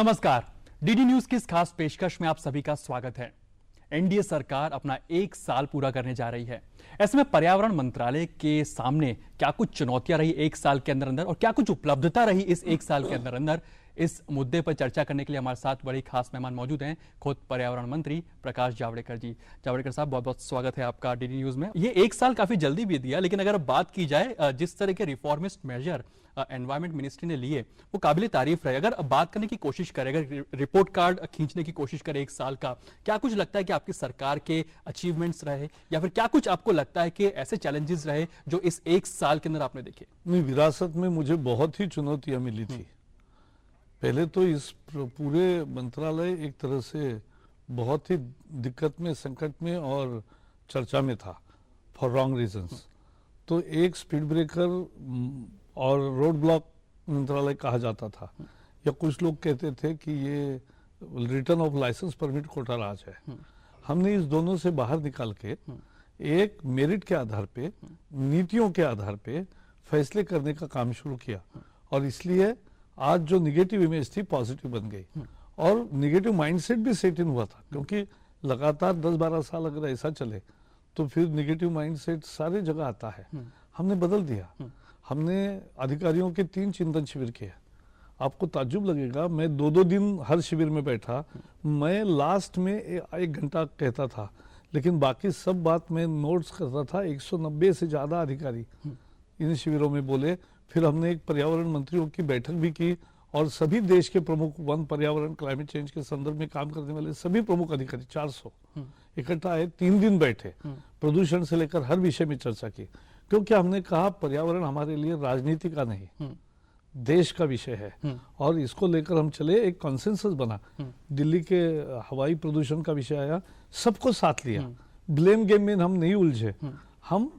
नमस्कार, DD news की इस खास पेशकश में आप सभी का स्वागत है। एनडीए सरकार अपना 1 साल पूरा करने जा रही है। ऐसे में पर्यावरण मंत्रालय के सामने क्या कुछ चुनौतियां रही 1 साल के अंदर अंदर और क्या कुछ उपलब्धता रही इस 1 साल के अंदर अंदर, इस मुद्दे पर चर्चा करने के लिए हमारे साथ बड़ी खास मेहमान मौजूद हैं, खुद पर्यावरण मंत्री प्रकाश जावड़ेकर जी। जावड़ेकर साहब, बहुत बहुत स्वागत है आपका डीडी न्यूज में। ये 1 साल काफी जल्दी बीत गया, लेकिन अगर बात की जाए जिस तरह के रिफॉर्मिस्ट मेजर एनवायरमेंट मिनिस्ट्री ने लिए वो काबिले तारीफ रहे। अगर बात करने की कोशिश करें, अगर रिपोर्ट कार्ड खींचने की कोशिश करें 1 साल का, क्या कुछ लगता है कि आपकी सरकार के अचीवमेंट्स रहे या फिर क्या कुछ आपको लगता है कि ऐसे चैलेंजेस रहे जो इस 1 साल के अंदर आपने देखे? नहीं, विरासत में मुझे बहुत ही चुनौतियां मिली थी। पहले तो इस पूरे मंत्रालय एक तरह से बहुत ही दिक्कत में, संकट में और चर्चा में था फॉर रॉन्ग रीजंस। तो एक स्पीड ब्रेकर और रोड ब्लॉक मंत्रालय कहा जाता था, या कुछ लोग कहते थे कि ये return of licence permit quota raj है। हमने इस दोनों से बाहर निकाल के एक मेरिट के आधार पे, नीतियों के आधार पे फैसले करने का काम शुरू किया, और इसलिए आज जो निगेटिव इमेज थी पॉजिटिव बन गई और निगेटिव माइंडसेट भी सेट इन हुआ था। क्योंकि लगातार 10-12 साल अगर ऐसा चले तो फिर निगेटिव माइंडसेट सारे जगह आता है। हमने बदल दिया। हमने अधिकारियों के 3 चिंतन शिविर किए। आपको ताज्जुब लगेगा, मैं 2-2 दिन हर शिविर में बैठा। मैं लास्ट में 1 घंटा कहता था, लेकिन बाकी सब बात मैं नोट्स करता था। 190 से ज्यादा अधिकारी इन शिविरों में बोले। फिर हमने एक पर्यावरण मंत्रियों की बैठक भी की और सभी देश के प्रमुख वन, पर्यावरण, क्लाइमेट चेंज के संदर्भ में काम करने वाले सभी प्रमुख अधिकारी 400 इकट्ठा आए। 3 दिन बैठे, प्रदूषण से लेकर हर विषय में चर्चा की। क्योंकि हमने कहा पर्यावरण हमारे लिए राजनीति का नहीं, देश का विषय है, और इसको लेकर हम चले। एक कॉन्सेंसस बना। दिल्ली के हवाई प्रदूषण का विषय आया, सबको साथ लिया। ब्लेम गेम में हम नहीं उलझे, हम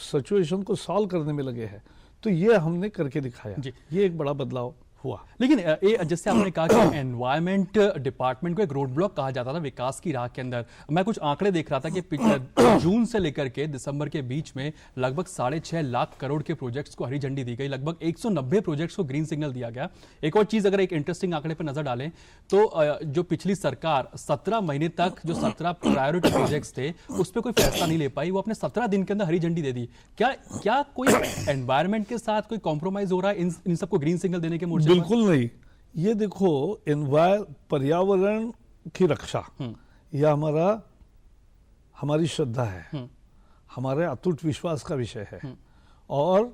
सिचुएशन को सॉल्व करने में लगे हैं। तो ये हमने करके दिखाया। ये एक बड़ा बदलाव हुआ। लेकिन ये जैसे आपने कहा कि एनवायरमेंट डिपार्टमेंट को एक रोड ब्लॉक कहा जाता था विकास की राह के अंदर। मैं कुछ आंकड़े देख रहा था कि जून से लेकर के दिसंबर के बीच में लगभग 6.5 लाख करोड़ के प्रोजेक्ट्स को हरी झंडी दी गई। लगभग 190 प्रोजेक्ट्स को ग्रीन सिग्नल दिया गया। एक और चीज, अगर एक इंटरेस्टिंग आंकड़े पर नजर डालें तो जो पिछली सरकार 17 महीने तक जो 17 प्रायोरिटी प्रोजेक्ट्स थे उस पर कोई फैसला नहीं ले पाई, वो अपने 17 दिन के अंदर हरी झंडी दे दी। क्या कोई एनवायरमेंट के साथ कोई कॉम्प्रोमाइज हो रहा है इन सबको ग्रीन सिग्नल देने के मोर्चे? बिल्कुल नहीं। ये देखो, पर्यावरण की रक्षा यह हमारी श्रद्धा है, हमारे अटूट विश्वास का विषय है। और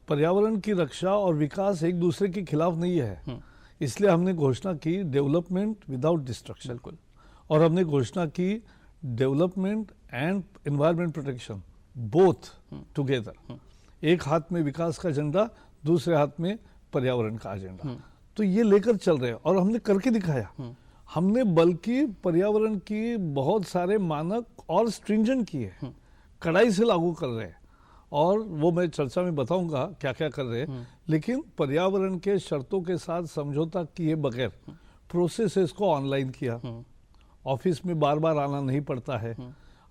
पर्यावरण की रक्षा और विकास एक दूसरे के खिलाफ नहीं है। इसलिए हमने घोषणा की डेवलपमेंट विदाउट डिस्ट्रक्शन। बिल्कुल। और हमने घोषणा की development and environment protection both together. एक हाथ में विकास का एजेंडा, दूसरे हाथ में पर्यावरण का एजेंडा। तो ये लेकर चल रहे हैं और हमने करके दिखाया। हमने बल्कि पर्यावरण की बहुत सारे मानक और स्ट्रिंजेंट किए, कड़ाई से लागू कर रहे हैं। और वो मैं चर्चा में बताऊंगा क्या क्या कर रहे हैं। लेकिन पर्यावरण के शर्तों के साथ समझौता किए बगैर प्रोसेस को ऑनलाइन किया। ऑफिस में बार बार आना नहीं पड़ता है।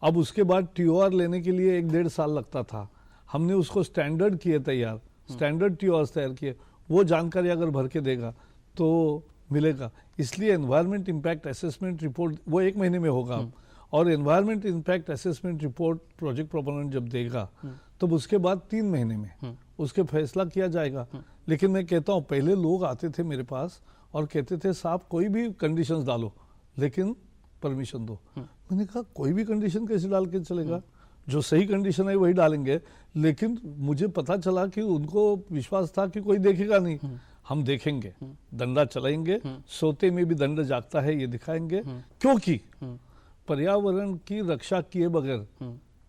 अब उसके बाद TOR लेने के लिए 1-1.5 साल लगता था। हमने उसको स्टैंडर्ड किए तैयार, स्टैंडर्ड TORs तैयार किए। वो जानकारी अगर भर के देगा तो मिलेगा। इसलिए एनवायरमेंट इम्पैक्ट असेसमेंट रिपोर्ट वो 1 महीने में होगा। और environment impact assessment report project proponent जब देगा तब उसके बाद 3 महीने में उसके फैसला किया जाएगा। लेकिन मैं कहता हूँ, पहले लोग आते थे मेरे पास और कहते थे साहब कोई भी कंडीशंस डालो लेकिन परमिशन दो। मैंने कहा कोई भी कंडीशन कैसे डाल के चलेगा, जो सही कंडीशन है वही डालेंगे। लेकिन मुझे पता चला कि उनको विश्वास था कि कोई देखेगा नहीं। हम देखेंगे, डंडा चलाएंगे, सोते में भी दंड जागता है ये दिखाएंगे। क्योंकि पर्यावरण की रक्षा किए बगैर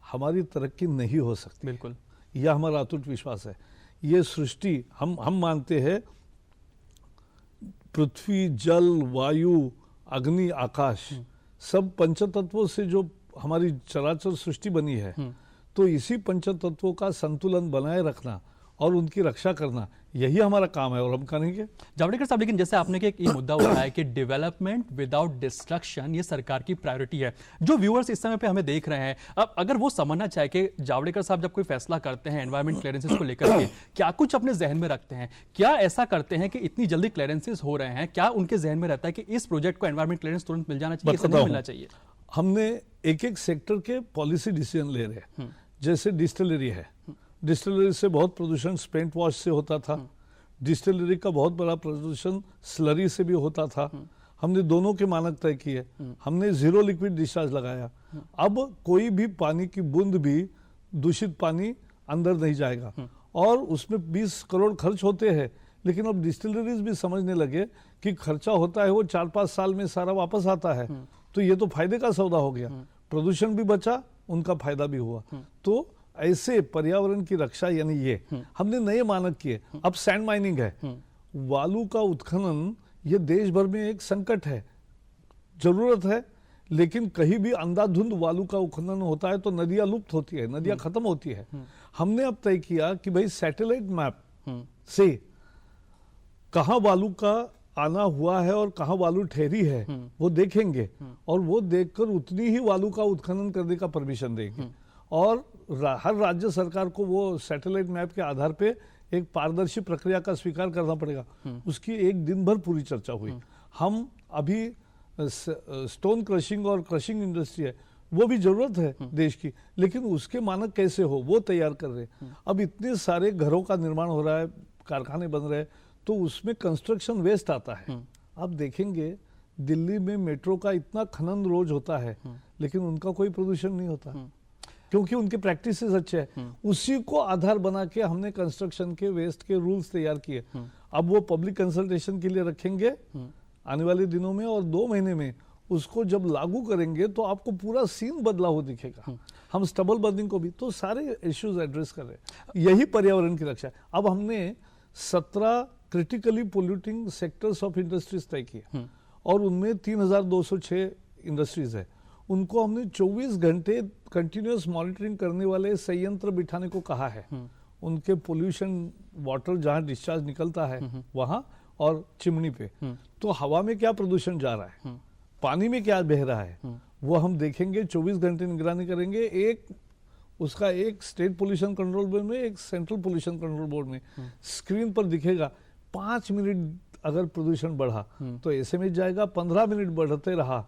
हमारी तरक्की नहीं हो सकती। बिल्कुल, यह हमारा अटूट विश्वास है। ये सृष्टि हम मानते हैं पृथ्वी, जल, वायु, अग्नि, आकाश, सब पंचतत्वों से जो हमारी चराचर सृष्टि बनी है। तो इसी पंचतत्वों का संतुलन बनाए रखना और उनकी रक्षा करना, यही हमारा काम है और हम करेंगे। जावड़ेकर साहब, लेकिन जैसे आपने एक ये मुद्दा उठाया कि डेवलपमेंट विदाउट डिस्ट्रक्शन ये सरकार की प्रायोरिटी है। जो व्यूअर्स इस समय पे हमें देख रहे हैं, अब अगर वो समझना चाहे कि जावड़ेकर साहब जब कोई फैसला करते हैं एनवायरमेंट क्लियरेंसेस को लेकर के, क्या कुछ अपने जहन में रखते हैं? क्या ऐसा करते हैं कि इतनी जल्दी क्लियरेंसेस हो रहे हैं, क्या उनके जहन में रहता है कि इस प्रोजेक्ट को एनवायरमेंट क्लियरेंस तुरंत मिल जाना चाहिए, नहीं मिलना चाहिए? हमने एक एक सेक्टर के पॉलिसी डिसीजन ले रहे हैं। जैसे डिस्टिलरी है, डिस्टिलरी से बहुत प्रदूषण स्पेंट वॉश से होता था, डिस्टिलरी का बहुत बड़ा प्रदूषण स्लरी से भी होता था। हमने दोनों के मानक तय किए, हमने जीरो लिक्विड डिस्चार्ज लगाया। अब कोई भी पानी की बूंद भी दूषित पानी अंदर नहीं जाएगा, और उसमें 20 करोड़ खर्च होते हैं, लेकिन अब डिस्टिलरीज भी समझने लगे कि खर्चा होता है वो 4-5 साल में सारा वापस आता है, तो ये तो फायदे का सौदा हो गया, प्रदूषण भी बचा, उनका फायदा भी हुआ। तो ऐसे पर्यावरण की रक्षा, यानी ये हमने नए मानक किए। अब सैंड माइनिंग है, बालू का उत्खनन, ये देश भर में एक संकट है, जरूरत है, लेकिन कहीं भी अंधाधुंध बालू का उत्खनन होता है तो नदियां लुप्त होती है, नदियां खत्म होती है। हमने अब तय किया कि भाई सैटेलाइट मैप से कहां बालू का आना हुआ है और कहां बालू ठहरी है वो देखेंगे, और वो देखकर उतनी ही बालू का उत्खनन करने का परमिशन देंगे। और हर राज्य सरकार को वो सैटेलाइट मैप के आधार पे एक पारदर्शी प्रक्रिया का स्वीकार करना पड़ेगा। उसकी एक दिन भर पूरी चर्चा हुई। हम अभी स्टोन क्रशिंग और क्रशिंग इंडस्ट्री है, वो भी जरूरत है देश की, लेकिन उसके मानक कैसे हो वो तैयार कर रहे हैं। अब इतने सारे घरों का निर्माण हो रहा है, कारखाने बन रहे हैं, तो उसमें कंस्ट्रक्शन वेस्ट आता है। आप देखेंगे दिल्ली में मेट्रो का इतना खनन रोज होता है, लेकिन उनका कोई प्रदूषण नहीं होता, क्योंकि उनके प्रैक्टिसेस अच्छे हैं। उसी को आधार बना के हमने कंस्ट्रक्शन के वेस्ट के रूल्स तैयार किए। अब वो पब्लिक कंसल्टेशन के लिए रखेंगे आने वाले दिनों में, और 2 महीने में उसको जब लागू करेंगे तो आपको पूरा सीन बदला हुआ दिखेगा। हम स्टबल बर्निंग को भी, तो सारे इश्यूज एड्रेस कर रहे हैं, यही पर्यावरण की रक्षा है। अब हमने 17 critically polluting sectors of industries तय किए, और उनमें 3206 इंडस्ट्रीज है। उनको हमने 24 घंटे कंटिन्यूअस मॉनिटरिंग करने वाले संयंत्र बिठाने को कहा है। उनके पोल्यूशन वाटर जहां डिस्चार्ज निकलता है वहां, और चिमनी पे, तो हवा में क्या प्रदूषण जा रहा है, पानी में क्या बह रहा है, वो हम देखेंगे, 24 घंटे निगरानी करेंगे। उसका एक स्टेट पोल्यूशन कंट्रोल बोर्ड में, एक सेंट्रल पोल्यूशन कंट्रोल बोर्ड में स्क्रीन पर दिखेगा। 5 मिनट अगर प्रदूषण बढ़ा तो एसएमएस जाएगा, 15 मिनट बढ़ते रहा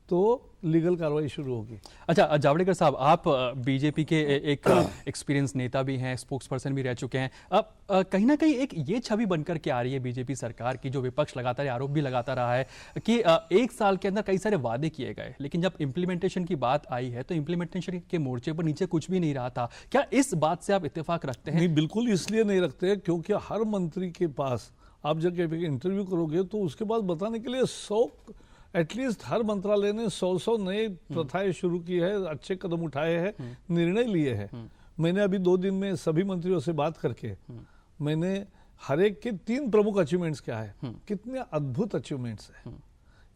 तो लीगल कार्रवाई शुरू होगी। अच्छा जावड़ेकर साहब, आप बीजेपी के एक एक्सपीरियंस नेता भी हैं, स्पोक्स पर्सन भी रह चुके हैं। अब कहीं ना कहीं एक ये छवि बनकर के आ रही है बीजेपी सरकार की, जो विपक्ष लगातार आरोप भी लगाता रहा है कि 1 साल के अंदर कई सारे वादे किए गए, लेकिन जब इंप्लीमेंटेशन की बात आई है तो इंप्लीमेंटेशन के मोर्चे पर नीचे कुछ भी नहीं रहा था। क्या इस बात से आप इत्तेफाक रखते हैं? नहीं, बिल्कुल इसलिए नहीं रखते क्योंकि हर मंत्री के पास आप जब इंटरव्यू करोगे तो उसके बाद बताने के लिए 100 एटलीस्ट हर मंत्रालय ने 100 नए प्रथाएं शुरू की है, अच्छे कदम उठाए हैं, निर्णय लिए हैं। मैंने अभी 2 दिन में सभी मंत्रियों से बात करके मैंने हर एक के 3 प्रमुख अचीवमेंट्स क्या है, कितने अद्भुत अचीवमेंट्स हैं।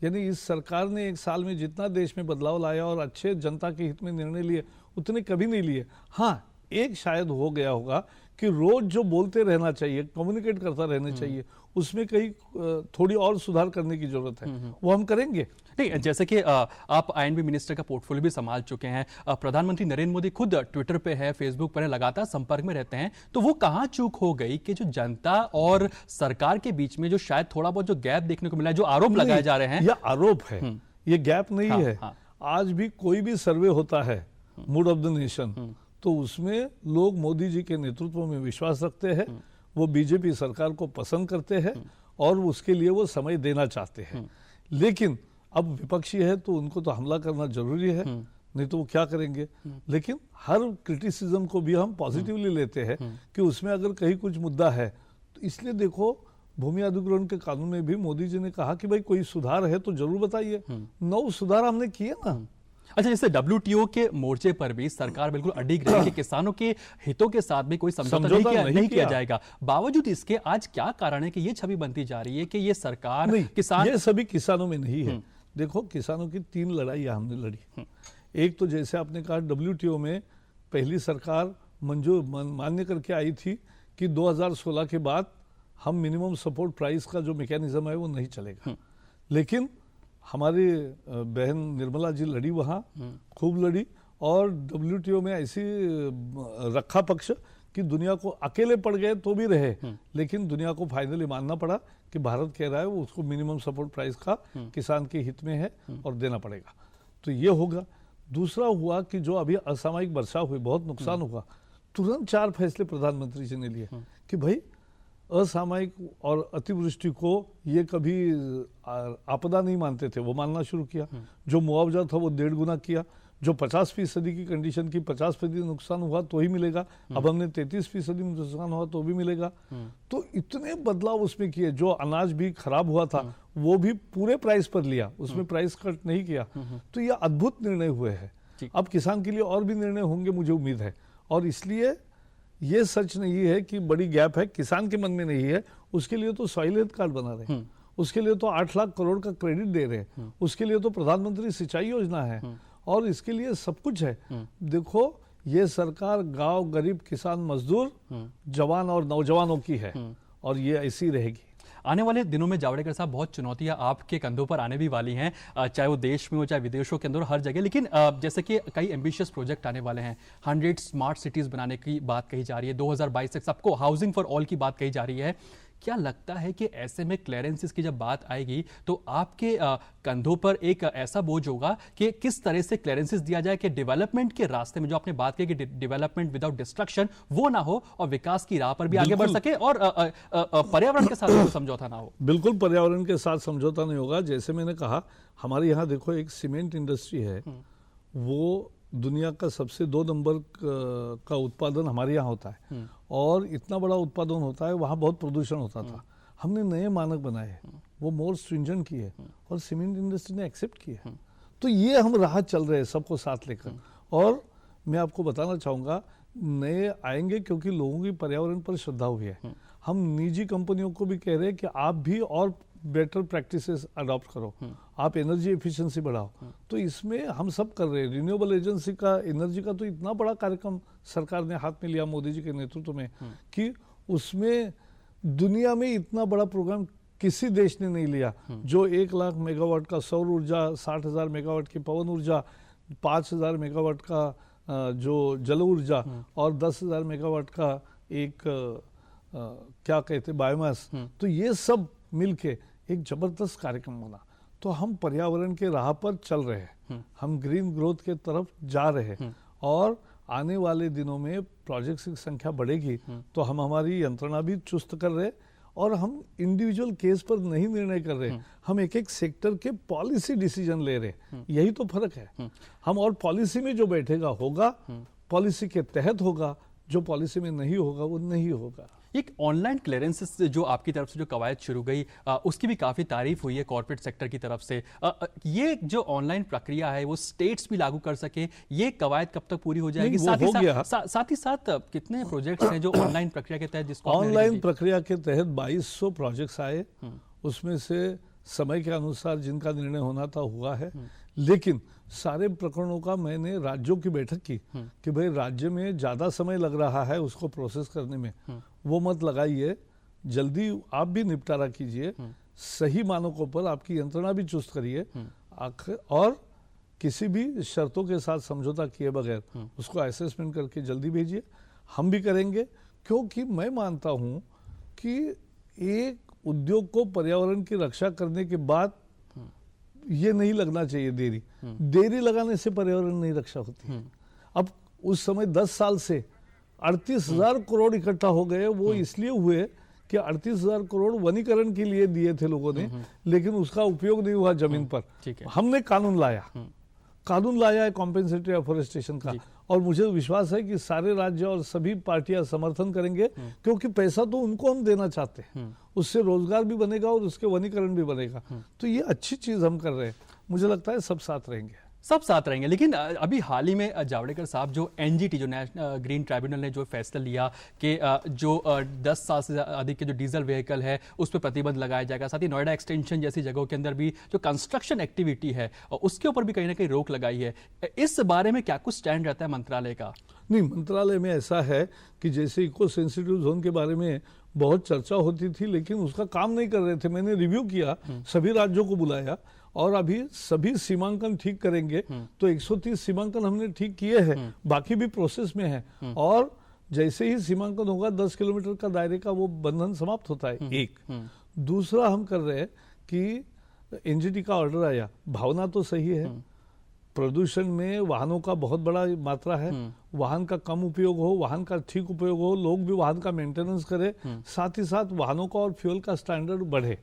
यानी इस सरकार ने 1 साल में जितना देश में बदलाव लाया और अच्छे जनता के हित में निर्णय लिए, उतने कभी नहीं लिए। हाँ, एक शायद हो गया होगा कि रोज जो बोलते रहना चाहिए, कम्युनिकेट करता रहना चाहिए, उसमें कहीं थोड़ी और सुधार करने की जरूरत है, वो हम करेंगे। नहीं, जैसे कि आप आईएनबी मिनिस्टर का पोर्टफोलियो भी संभाल चुके हैं, प्रधानमंत्री नरेंद्र मोदी खुद ट्विटर पे है, फेसबुक पर है, लगातार संपर्क में रहते हैं, तो वो कहाँ चूक हो गई कि जो जनता और सरकार के बीच में जो शायद थोड़ा बहुत जो गैप देखने को मिला है, जो आरोप लगाए जा रहे हैं? यह आरोप है, ये गैप नहीं है। हाँ। आज भी कोई भी सर्वे होता है मूड ऑफ द नेशन, तो उसमें लोग मोदी जी के नेतृत्व में विश्वास रखते हैं, वो बीजेपी सरकार को पसंद करते हैं और उसके लिए वो समय देना चाहते हैं। लेकिन अब विपक्षी है तो उनको तो हमला करना जरूरी है, नहीं तो वो क्या करेंगे। लेकिन हर क्रिटिसिज्म को भी हम पॉजिटिवली लेते हैं कि उसमें अगर कहीं कुछ मुद्दा है तो, इसलिए देखो भूमि अधिग्रहण के कानून में भी मोदी जी ने कहा कि भाई कोई सुधार है तो जरूर बताइए। 9 सुधार हमने किए ना। अच्छा, जैसे WTO के मोर्चे पर भी सरकार बिल्कुल अडिग रही कि किसानों के हितों के साथ भी कोई समझौता नहीं किया जाएगा। बावजूद इसके आज क्या कारण है कि ये छवि बनती जा रही है कि ये सरकार किसान, ये सभी किसानों में नहीं है। देखो, किसानों की 3 लड़ाइयां हमने लड़ी। एक तो जैसे आपने कहा WTO में पहली सरकार मान्य करके आई थी कि 2016 के बाद हम मिनिमम सपोर्ट प्राइस का जो मैकेनिज्म है वो नहीं चलेगा। लेकिन हमारी बहन निर्मला जी लड़ी वहाँ, खूब लड़ी, और WTO में ऐसी रखा पक्ष कि दुनिया को अकेले पड़ गए तो भी रहे, लेकिन दुनिया को फाइनली मानना पड़ा कि भारत कह रहा है वो उसको मिनिमम सपोर्ट प्राइस का किसान के हित में है और देना पड़ेगा। तो ये होगा। दूसरा हुआ कि जो अभी असामयिक वर्षा हुई, बहुत नुकसान हुआ, तुरंत 4 फैसले प्रधानमंत्री जी ने लिए कि भाई असामयिक और अतिवृष्टि को ये कभी आपदा नहीं मानते थे, वो मानना शुरू किया। जो मुआवजा था वो 1.5 गुना किया। जो 50% की कंडीशन की 50% नुकसान हुआ तो ही मिलेगा, अब हमने 33% नुकसान हुआ तो भी मिलेगा। तो इतने बदलाव उसमें किए। जो अनाज भी खराब हुआ था वो भी पूरे प्राइस पर लिया, उसमें प्राइस कट नहीं किया। तो ये अद्भुत निर्णय हुए हैं। अब किसान के लिए और भी निर्णय होंगे, मुझे उम्मीद है। और इसलिए ये सच नहीं है कि बड़ी गैप है, किसान के मन में नहीं है। उसके लिए तो सॉइल हेल्थ कार्ड बना रहे हैं, उसके लिए तो 8 लाख करोड़ का क्रेडिट दे रहे हैं, उसके लिए तो प्रधानमंत्री सिंचाई योजना है, और इसके लिए सब कुछ है। देखो, ये सरकार गांव, गरीब, किसान, मजदूर, जवान और नौजवानों की है, और ये ऐसी रहेगी। आने वाले दिनों में जावड़ेकर साहब बहुत चुनौतियां आपके कंधों पर आने भी वाली हैं, चाहे वो देश में हो चाहे विदेशों के अंदर, हर जगह। लेकिन जैसे कि कई एम्बिशियस प्रोजेक्ट आने वाले हैं, 100 स्मार्ट सिटीज बनाने की बात कही जा रही है, 2022 तक सबको हाउसिंग फॉर ऑल की बात कही जा रही है। क्या लगता है कि ऐसे में क्लियरेंसेस की जब बात आएगी तो आपके कंधों पर एक ऐसा बोझ होगा कि किस तरह से क्लियरेंसेस दिया जाए कि डेवलपमेंट के रास्ते में, जो आपने बात की कि डेवलपमेंट विदाउट डिस्ट्रक्शन, वो ना हो और विकास की राह पर भी आगे बढ़ सके और पर्यावरण के साथ समझौता ना हो? बिल्कुल पर्यावरण के साथ समझौता नहीं होगा। जैसे मैंने कहा, हमारे यहाँ देखो एक सीमेंट इंडस्ट्री है, वो दुनिया का सबसे 2 नंबर का उत्पादन हमारे यहाँ होता है, और इतना बड़ा उत्पादन होता है, वहाँ बहुत प्रदूषण होता था। हमने नए मानक बनाए, वो मोर स्ट्रिंजेंट किए, और सीमेंट इंडस्ट्री ने एक्सेप्ट किए। तो ये हम राह चल रहे हैं सबको साथ लेकर। और मैं आपको बताना चाहूँगा, नए आएंगे क्योंकि लोगों की पर्यावरण पर श्रद्धा हुई है। हम निजी कंपनियों को भी कह रहे हैं कि आप भी और बेटर प्रैक्टिसेस अडॉप्ट करो, आप एनर्जी एफिशिएंसी बढ़ाओ। तो इसमें हम सब कर रहे हैं। रिन्यूएबल एजेंसी का, एनर्जी का तो इतना बड़ा कार्यक्रम सरकार ने हाथ में लिया मोदी जी के नेतृत्व में, कि उसमें दुनिया में इतना बड़ा प्रोग्राम किसी देश ने नहीं लिया। जो 1 लाख मेगावाट का सौर ऊर्जा, 60,000 मेगावाट की पवन ऊर्जा, 5,000 मेगावाट का जो जल ऊर्जा, और 10,000 मेगावाट का एक क्या कहते बायोमास, तो ये सब मिलके एक जबरदस्त कार्यक्रम बना। तो हम पर्यावरण के राह पर चल रहे हैं, हम ग्रीन ग्रोथ के तरफ जा रहे हैं, और आने वाले दिनों में प्रोजेक्ट्स की संख्या बढ़ेगी तो हम हमारी यंत्रणा भी चुस्त कर रहे हैं, और हम इंडिविजुअल केस पर नहीं निर्णय कर रहे हैं, हम एक एक सेक्टर के पॉलिसी डिसीजन ले रहे हैं। यही तो फर्क है। हम और पॉलिसी में जो बैठेगा होगा, पॉलिसी के तहत होगा, जो पॉलिसी में नहीं होगा वो नहीं होगा। एक ऑनलाइन क्लियरेंसेस जो आपकी तरफ से जो कवायद शुरू गई, उसकी भी काफी तारीफ हुई है कॉर्पोरेट सेक्टर की तरफ से। ये जो ऑनलाइन प्रक्रिया है वो स्टेट्स भी लागू कर सके, ये कवायद कब तक पूरी हो जाएगी? साथ ही साथ कितने प्रोजेक्ट्स हैं जो ऑनलाइन प्रक्रिया के तहत, जिसको ऑनलाइन प्रक्रिया के तहत 2200 प्रोजेक्ट्स आए, उसमें से समय के अनुसार जिनका निर्णय होना था हुआ है। लेकिन सारे प्रकरणों का मैंने राज्यों की बैठक की कि भाई राज्य में ज्यादा समय लग रहा है उसको प्रोसेस करने में, वो मत लगाइए, जल्दी आप भी निपटारा कीजिए, सही मानकों पर आपकी यंत्रणा भी चुस्त करिए, और किसी भी शर्तों के साथ समझौता किए बगैर उसको असेसमेंट करके जल्दी भेजिए। हम भी करेंगे, क्योंकि मैं मानता हूं कि एक उद्योग को पर्यावरण की रक्षा करने के बाद ये नहीं लगना चाहिए देरी। देरी लगाने से पर्यावरण नहीं रक्षा होती। अब उस समय 10 साल से 38,000 करोड़ इकट्ठा हो गए। वो इसलिए हुए कि 38,000 करोड़ वनीकरण के लिए दिए थे लोगों ने, लेकिन उसका उपयोग नहीं हुआ जमीन पर। हमने कानून लाया है कॉम्पेंसेटरी एफॉरेस्टेशन का, और मुझे विश्वास है कि सारे राज्य और सभी पार्टियां समर्थन करेंगे, क्योंकि पैसा तो उनको हम देना चाहते हैं, उससे रोजगार भी बनेगा और उसके वनीकरण भी बनेगा। तो ये अच्छी चीज हम कर रहे हैं, मुझे लगता है सब साथ रहेंगे। सब साथ रहेंगे। लेकिन अभी हाल ही में जावड़ेकर साहब जो एनजीटी जो नेशनल ग्रीन ट्राइब्यूनल ने जो फैसला लिया कि जो 10 साल से अधिक के जो डीजल व्हीकल है उस पर प्रतिबंध लगाया जाएगा, साथ ही नोएडा एक्सटेंशन जैसी जगहों के अंदर भी जो कंस्ट्रक्शन एक्टिविटी है उसके ऊपर भी कहीं ना कहीं रोक लगाई है। इस बारे में क्या कुछ स्टैंड रहता है मंत्रालय का? नहीं, मंत्रालय में ऐसा है कि जैसे इको सेंसिटिव जोन के बारे में बहुत चर्चा होती थी लेकिन उसका काम नहीं कर रहे थे। मैंने रिव्यू किया, सभी राज्यों को बुलाया और अभी सभी सीमांकन ठीक करेंगे। तो 130 सीमांकन हमने ठीक किए हैं, बाकी भी प्रोसेस में है। और जैसे ही सीमांकन होगा 10 किलोमीटर का दायरे का वो बंधन समाप्त होता है। एक दूसरा हम कर रहे हैं कि एनजीटी का ऑर्डर आया, भावना तो सही है, प्रदूषण में वाहनों का बहुत बड़ा मात्रा है, वाहन का कम उपयोग हो, वाहन का ठीक उपयोग हो, लोग भी वाहन का मेंटेनेंस करें, साथ ही साथ वाहनों का और फ्यूल का स्टैंडर्ड बढ़े,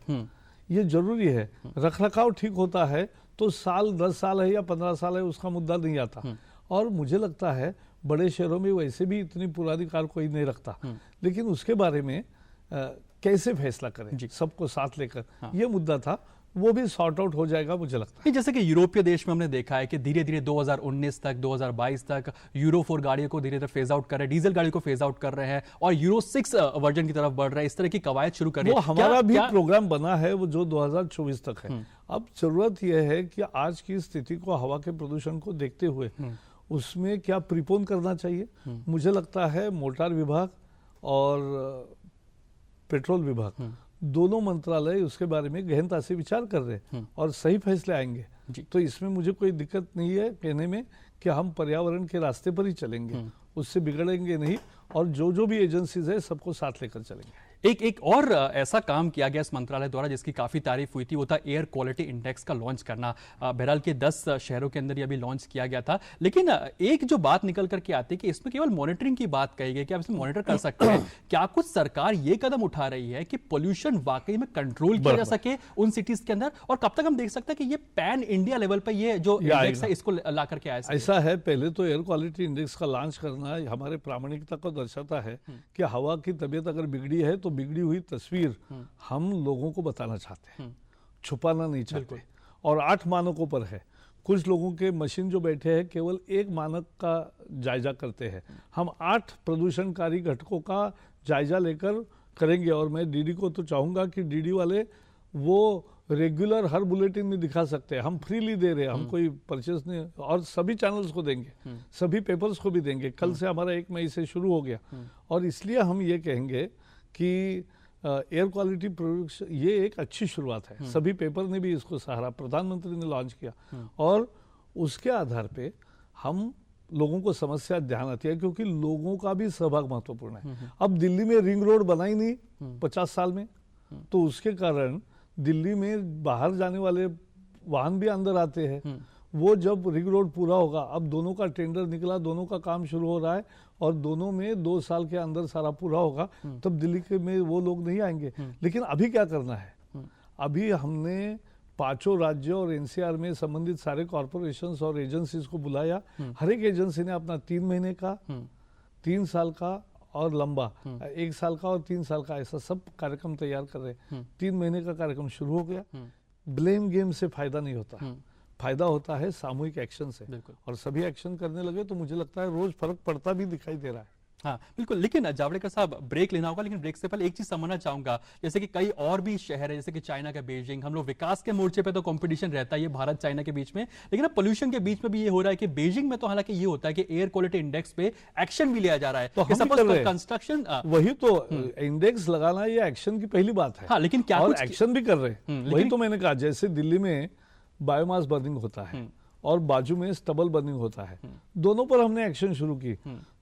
ये जरूरी है। रखरखाव ठीक होता है तो साल 10 साल है या 15 साल है उसका मुद्दा नहीं आता। और मुझे लगता है बड़े शहरों में वैसे भी इतनी पुरानी कार कोई नहीं रखता, लेकिन उसके बारे में कैसे फैसला करें सबको साथ लेकर, ये मुद्दा था, वो भी सॉर्ट आउट हो जाएगा मुझे लगता है। जैसे कि यूरोपीय देश में हमने देखा है कि धीरे धीरे 2019 तक 2022 तक यूरो 4 गाड़ियों को धीरे धीरे फेज आउट कर रहे हैं, डीजल गाड़ी को फेज आउट कर रहे हैं और यूरो 6 वर्जन की तरफ बढ़ रहे हैं। इस तरह की कवायद शुरू कर रहे हैं। वो हमारा भी प्रोग्राम बना है वो जो 2024 तक है। अब जरूरत यह है कि आज की स्थिति को, हवा के प्रदूषण को देखते हुए उसमें क्या प्रीपोन करना चाहिए। मुझे लगता है मोटार विभाग और पेट्रोल विभाग दोनों मंत्रालय उसके बारे में गहनता से विचार कर रहे हैं और सही फैसले आएंगे। तो इसमें मुझे कोई दिक्कत नहीं है कहने में कि हम पर्यावरण के रास्ते पर ही चलेंगे, उससे बिगड़ेंगे नहीं और जो जो भी एजेंसीज है सबको साथ लेकर चलेंगे। एक और ऐसा काम किया गया इस मंत्रालय द्वारा जिसकी काफी तारीफ हुई थी, वो था एयर क्वालिटी इंडेक्स का लॉन्च करना। बहरहाल के 10 शहरों के अंदर ये अभी लॉन्च किया गया था, लेकिन एक जो बात निकल करके आती है कि इसमें केवल मॉनिटरिंग की बात कही गई कि आप इसमें मॉनिटर कर सकते हैं। क्या कुछ सरकार ये कदम उठा रही है कि पोल्यूशन वाकई में कंट्रोल किया जा सके उन सिटीज के अंदर, और कब तक हम देख सकते हैं कि ये पैन इंडिया लेवल पर ये जो इंडेक्स है इसको ला करके आया? ऐसा है, पहले तो एयर क्वालिटी इंडेक्स का लॉन्च करना हमारे प्रामाणिकता को दर्शाता है कि हवा की तबीयत अगर बिगड़ी है तो बिगड़ी हुई तस्वीर हम लोगों को बताना चाहते हैं, छुपाना नहीं चाहते। और 8 मानकों पर है। कुछ लोगों के मशीन जो बैठे हैं केवल 1 मानक का जायजा करते हैं, हम 8 प्रदूषणकारी घटकों का जायजा लेकर करेंगे। और मैं डीडी को तो चाहूंगा कि डीडी वाले वो रेगुलर हर बुलेटिन में दिखा सकते हैं, हम फ्रीली दे रहे हैं, हम कोई परचेस नहीं, और सभी चैनल्स को देंगे, सभी पेपर्स को भी देंगे। कल से हमारा 1 मई से शुरू हो गया और इसलिए हम ये कहेंगे कि एयर क्वालिटी प्रोडक्शन ये एक अच्छी शुरुआत है। सभी पेपर ने भी इसको सराहा, प्रधानमंत्री ने लॉन्च किया और उसके आधार पे हम लोगों को समस्या ध्यान आती है क्योंकि लोगों का भी सहभाग महत्वपूर्ण है। अब दिल्ली में रिंग रोड बनाई नहीं 50 साल में, तो उसके कारण दिल्ली में बाहर जाने वाले वाहन भी अंदर आते हैं। वो जब रिंग रोड पूरा होगा, अब दोनों का टेंडर निकला, दोनों का काम शुरू हो रहा है और दोनों में 2 साल के अंदर सारा पूरा होगा, तब दिल्ली के में वो लोग नहीं आएंगे। लेकिन अभी क्या करना है, अभी हमने 5 राज्यों और एनसीआर में संबंधित सारे कॉर्पोरेशंस और एजेंसीज को बुलाया। हर एक एजेंसी ने अपना 3 महीने का, 3 साल का और लंबा 1 साल का और 3 साल का ऐसा सब कार्यक्रम तैयार कर रहे। 3 महीने का कार्यक्रम शुरू हो गया। ब्लेम गेम से फायदा नहीं होता, फायदा होता है सामूहिक एक्शन से, और सभी एक्शन करने लगे तो मुझे लगता है रोज फर्क पड़ता भी दिखाई दे रहा है। हाँ बिल्कुल। लेकिन जावड़ेकर साहब, ब्रेक लेना होगा, लेकिन ब्रेक से पहले एक चीज समझना चाहूंगा, जैसे कि कई और भी शहर है, जैसे कि चाइना का बीजिंग, हम लोग विकास के मोर्चे पे तो कंपटीशन रहता है ये भारत चाइना के बीच में, लेकिन अब पोल्यूशन के बीच में भी ये हो रहा है कि बीजिंग में तो हालांकि ये होता है कि एयर क्वालिटी इंडेक्स पे एक्शन भी लिया जा रहा है, तो सपोज कंस्ट्रक्शन, वही तो इंडेक्स लगाना ये एक्शन की पहली बात है। हाँ, लेकिन क्या और एक्शन भी कर रहे हैं, वही तो मैंने कहा। जैसे दिल्ली में बायोमास बर्निंग होता है और बाजू में स्टबल बर्निंग होता है, दोनों पर हमने एक्शन शुरू की।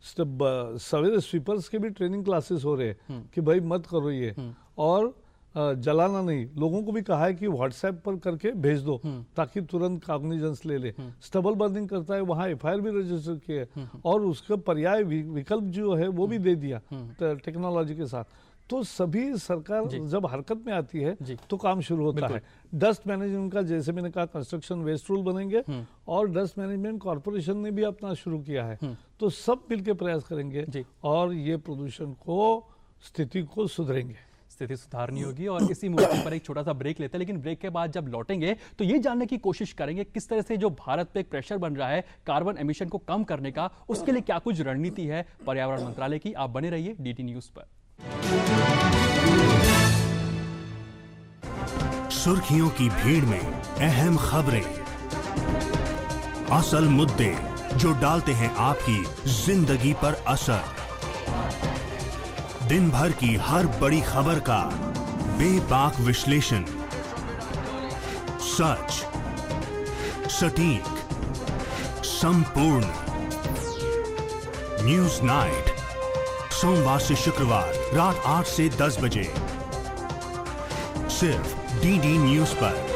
सवेरे स्वीपर्स के भी ट्रेनिंग क्लासेस हो रहे हैं कि भाई मत करो ये, और जलाना नहीं। लोगों को भी कहा है कि व्हाट्सएप पर करके भेज दो ताकि तुरंत कॉग्निजेंस ले ले। स्टबल बर्निंग करता है वहां एफआईआर भी रजिस्टर किया और उसका पर्याय विकल्प जो है वो भी दे दिया टेक्नोलॉजी के साथ। तो सभी सरकार जब हरकत में आती है तो काम शुरू होता है। डस्ट मैनेजमेंट का, जैसे मैंने कहा, कंस्ट्रक्शन वेस्ट रूल बनेंगे और डस्ट मैनेजमेंट कॉर्पोरेशन ने भी अपना शुरू किया है। तो सब मिलकर प्रयास करेंगे और ये प्रदूषण को, स्थिति को सुधरेंगे। स्थिति सुधारनी होगी। और इसी मुद्दे पर एक छोटा सा ब्रेक लेते हैं, लेकिन ब्रेक के बाद जब लौटेंगे तो ये जानने की कोशिश करेंगे किस तरह से जो भारत पे एक प्रेशर बन रहा है कार्बन एमिशन को कम करने का, उसके लिए क्या कुछ रणनीति है पर्यावरण मंत्रालय की। आप बने रहिए डीडी न्यूज पर। सुर्खियों की भीड़ में अहम खबरें, असल मुद्दे जो डालते हैं आपकी जिंदगी पर असर, दिन भर की हर बड़ी खबर का बेबाक विश्लेषण, सच, सटीक, संपूर्ण। न्यूज नाइट, सोमवार से शुक्रवार रात 8 से 10 बजे, सिर्फ डीडी न्यूज पर।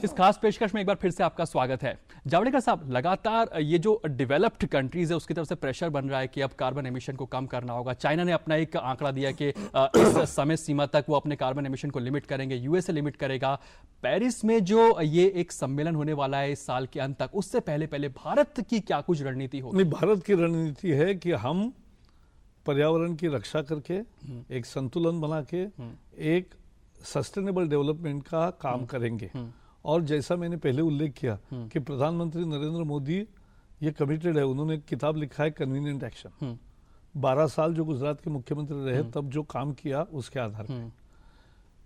इस खास पेशकश में एक बार फिर से आपका स्वागत है। जावड़ेकर साहब, लगातार ये जो डेवलप्ड कंट्रीज है उसकी तरफ से प्रेशर बन रहा है कि अब कार्बन एमिशन को कम करना होगा। चाइना ने अपना एक आंकड़ा दिया कि इस समय सीमा तक वो अपने कार्बन एमिशन को लिमिट करेंगे, यूएसए लिमिट करेगा। पेरिस में जो ये एक सम्मेलन होने वाला है इस साल के अंत तक, उससे पहले भारत की क्या कुछ रणनीति होगी? भारत की रणनीति है कि हम पर्यावरण की रक्षा करके एक संतुलन बना के एक सस्टेनेबल डेवलपमेंट का काम करेंगे। और जैसा मैंने पहले उल्लेख किया कि प्रधानमंत्री नरेंद्र मोदी ये कमिटेड है, उन्होंने एक किताब लिखा है कन्वीनियंट एक्शन। 12 साल जो गुजरात के मुख्यमंत्री रहे तब जो काम किया उसके आधार पर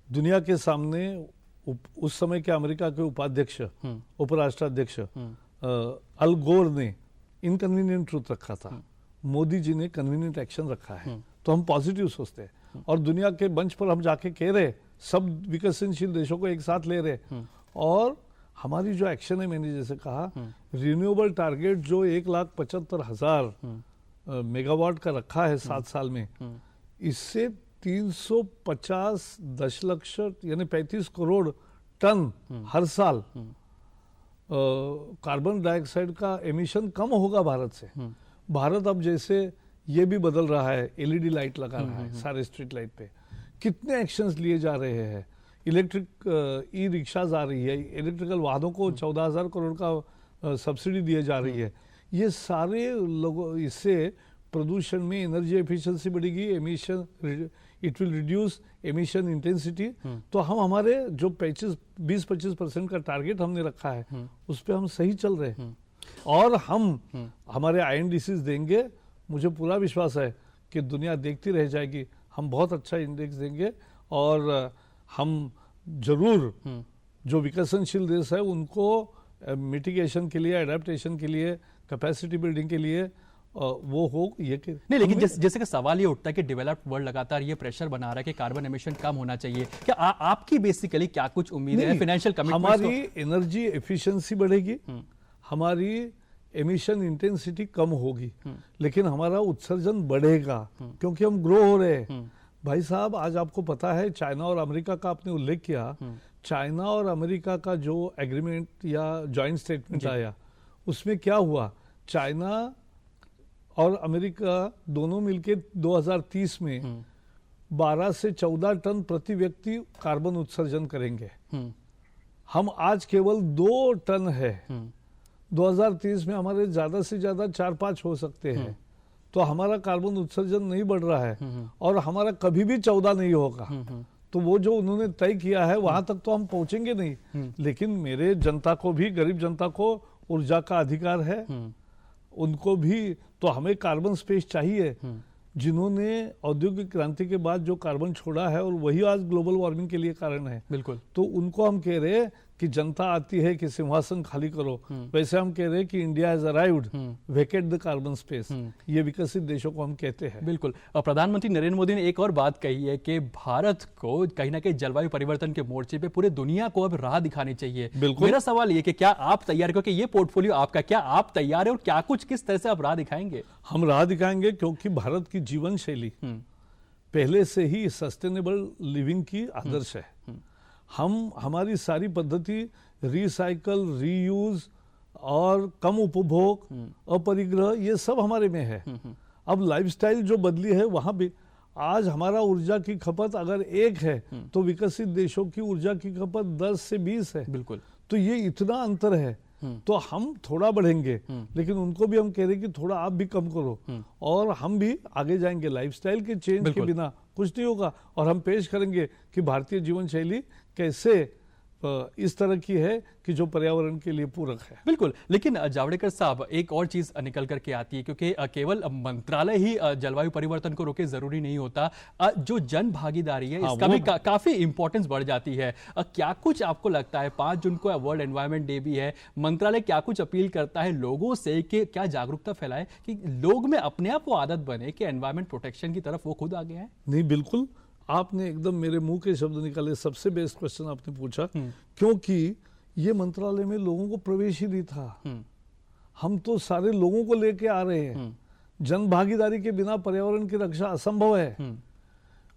दुनिया के सामने उस समय के अमेरिका के उपाध्यक्ष उपराष्ट्राध्यक्ष अल गोर ने इनकन्वीनियंट ट्रूथ रखा था, मोदी जी ने कन्वीनियंट एक्शन रखा है। तो हम पॉजिटिव सोचते हैं और दुनिया के मंच पर हम जाके कह रहे, सब विकसनशील देशों को एक साथ ले रहे। और हमारी जो एक्शन है, मैंने जैसे कहा, रिन्यूएबल टारगेट जो 1,75,000 मेगावाट का रखा है 7 साल में, इससे 350 दशलक्ष यानी 35 करोड़ टन हर साल कार्बन डाइऑक्साइड का एमिशन कम होगा भारत से। भारत अब जैसे ये भी बदल रहा है, एलईडी लाइट लगा रहा है सारे स्ट्रीट लाइट पे, कितने एक्शंस लिए जा रहे हैं। इलेक्ट्रिक ई रिक्शाज आ रही है, इलेक्ट्रिकल वाहनों को 14,000 करोड़ का सब्सिडी दी जा रही है। ये सारे लोगों, इससे प्रदूषण में एनर्जी एफिशिएंसी बढ़ेगी, emission it will reduce emission intensity. तो हम हमारे जो 20-25% का टारगेट हमने रखा है उस पर हम सही चल रहे हैं। और हम हमारे INDCs देंगे, मुझे पूरा विश्वास है कि दुनिया देखती रह जाएगी। हम बहुत अच्छा इंडेक्स देंगे और हम जरूर जो विकसनशील देश है उनको मिटिगेशन के लिए, एडेप्टेशन के लिए, कैपेसिटी बिल्डिंग के लिए वो हो ये कि नहीं। लेकिन जैसे कि सवाल ये उठता है कि डेवलप्ड वर्ल्ड लगातार ये प्रेशर बना रहा है कि कार्बन एमिशन कम होना चाहिए, क्या आपकी बेसिकली क्या कुछ उम्मीद है? फाइनेंशियल कमिटमेंट, हमारी एनर्जी एफिशिएंसी बढ़ेगी, हमारी एमिशन इंटेंसिटी कम होगी, लेकिन हमारा उत्सर्जन बढ़ेगा क्योंकि हम ग्रो हो रहे हैं। भाई साहब, आज आपको पता है चाइना और अमेरिका का आपने उल्लेख किया, चाइना और अमेरिका का जो एग्रीमेंट या जॉइंट स्टेटमेंट आया, उसमें क्या हुआ, चाइना और अमेरिका दोनों मिलके 2030 में 12 से 14 टन प्रति व्यक्ति कार्बन उत्सर्जन करेंगे। हम आज केवल 2 टन है। 2030 में हमारे ज्यादा से ज्यादा 4-5 हो सकते हैं। तो हमारा कार्बन उत्सर्जन नहीं बढ़ रहा है और हमारा कभी भी 14 नहीं होगा। तो वो जो उन्होंने तय किया है वहां तक तो हम पहुंचेंगे नहीं। लेकिन मेरे जनता को भी, गरीब जनता को ऊर्जा का अधिकार है, उनको भी तो हमें कार्बन स्पेस चाहिए। जिन्होंने औद्योगिक क्रांति के बाद जो कार्बन छोड़ा है और वही आज ग्लोबल वार्मिंग के लिए कारण है, बिल्कुल, तो उनको हम कह रहे हैं कि जनता आती है कि सिंहासन खाली करो, वैसे हम कह रहे हैं कि India has arrived, vacate the carbon space. ये विकसित देशों को हम कहते हैं। बिल्कुल। और प्रधानमंत्री नरेंद्र मोदी ने एक और बात कही है कि भारत को कहीं ना कहीं जलवायु परिवर्तन के मोर्चे पे पूरे दुनिया को अब राह दिखानी चाहिए। मेरा सवाल ये कि क्या आप तैयार, क्योंकि ये पोर्टफोलियो आपका, क्या आप तैयार है और क्या कुछ किस तरह से आप राह दिखाएंगे? हम राह दिखाएंगे क्योंकि भारत की जीवन शैली पहले से ही सस्टेनेबल लिविंग की आदर्श है। हमारी सारी पद्धति रिसाइकल, रीयूज और कम उपभोग, अपरिग्रह, ये सब हमारे में है। अब लाइफस्टाइल जो बदली है वहां भी आज हमारा ऊर्जा की खपत अगर 1 है तो विकसित देशों की ऊर्जा की खपत 10 से 20 है। बिल्कुल। तो ये इतना अंतर है। तो हम थोड़ा बढ़ेंगे, लेकिन उनको भी हम कह रहे हैं कि थोड़ा आप भी कम करो और हम भी आगे जाएंगे। लाइफस्टाइल के चेंज के बिना कुछ नहीं होगा। और हम पेश करेंगे कि भारतीय जीवन शैली कैसे इस तरह की है कि जो पर्यावरण के लिए पूरक है। बिल्कुल, लेकिन जावड़ेकर साहब एक और चीज निकल करके आती है, क्योंकि केवल मंत्रालय ही जलवायु परिवर्तन को रोके जरूरी नहीं होता, जो जन भागीदारी है इसका भी काफी इंपॉर्टेंस बढ़ जाती है। क्या कुछ आपको लगता है, 5 जून को वर्ल्ड एनवायरनमेंट डे भी है, मंत्रालय क्या कुछ अपील करता है लोगों से कि क्या जागरूकता फैलाए कि लोग में अपने आप वो आदत बने कि एनवायरनमेंट प्रोटेक्शन की तरफ वो खुद आगे आए? नहीं, बिल्कुल, आपने एकदम मेरे मुंह के शब्द निकाले। सबसे बेस्ट क्वेश्चन आपने पूछा, क्योंकि ये मंत्रालय में लोगों को प्रवेश ही नहीं था। हम तो सारे लोगों को लेके आ रहे हैं। जन भागीदारी के बिना पर्यावरण की रक्षा असंभव है।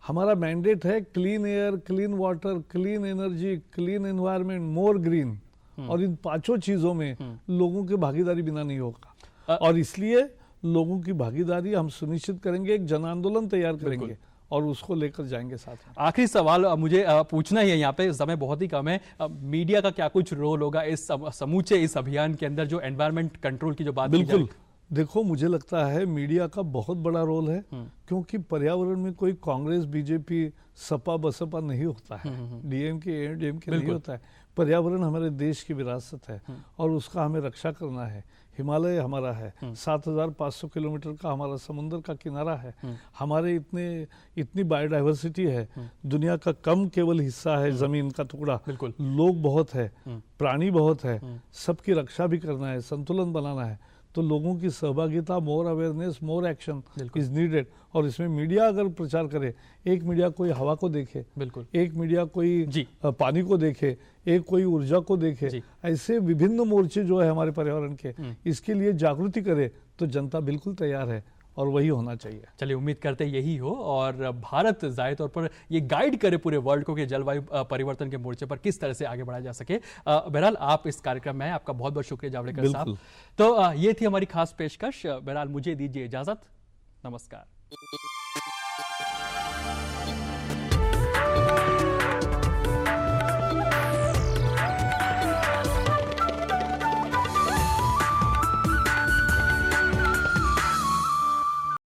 हमारा मैंडेट है clean air, clean water, clean energy, clean environment, मोर ग्रीन। और इन 5 चीजों में लोगों की भागीदारी बिना नहीं होगा। और इसलिए लोगों की भागीदारी हम सुनिश्चित करेंगे, एक जन आंदोलन तैयार करेंगे और उसको लेकर जाएंगे साथ में। आखिरी सवाल मुझे पूछना ही है, यहाँ पे समय बहुत ही कम है। मीडिया का क्या कुछ रोल होगा इस समूचे इस अभियान के अंदर, जो एनवायरनमेंट कंट्रोल की जो बात? बिल्कुल, देखो मुझे लगता है मीडिया का बहुत बड़ा रोल है, क्योंकि पर्यावरण में कोई कांग्रेस, बीजेपी, सपा बसपा नहीं होता है, डीएमके एडीएमके नहीं होता है। पर्यावरण हमारे देश की विरासत है और उसका हमें रक्षा करना है। हिमालय हमारा है, 7,500 किलोमीटर का हमारा समुद्र का किनारा है, हमारे इतनी बायोडाइवर्सिटी है, दुनिया का कम केवल हिस्सा है जमीन का टुकड़ा, लोग बहुत है, प्राणी बहुत है, सबकी रक्षा भी करना है, संतुलन बनाना है। तो लोगों की सहभागिता, more awareness, more action is needed. और इसमें मीडिया अगर प्रचार करे, एक मीडिया कोई हवा को देखे, बिल्कुल, एक मीडिया कोई पानी को देखे, एक कोई ऊर्जा को देखे, ऐसे विभिन्न मोर्चे जो है हमारे पर्यावरण के, इसके लिए जागृति करे तो जनता बिल्कुल तैयार है और वही होना चाहिए। चलिए, उम्मीद करते यही हो और भारत जाहिर तौर पर ये गाइड करे पूरे वर्ल्ड को कि जलवायु परिवर्तन के मोर्चे पर किस तरह से आगे बढ़ाया जा सके। बहरहाल आप इस कार्यक्रम में हैं, आपका बहुत बहुत शुक्रिया जावड़ेकर साहब। तो ये थी हमारी खास पेशकश। बहरहाल मुझे दीजिए इजाजत, नमस्कार।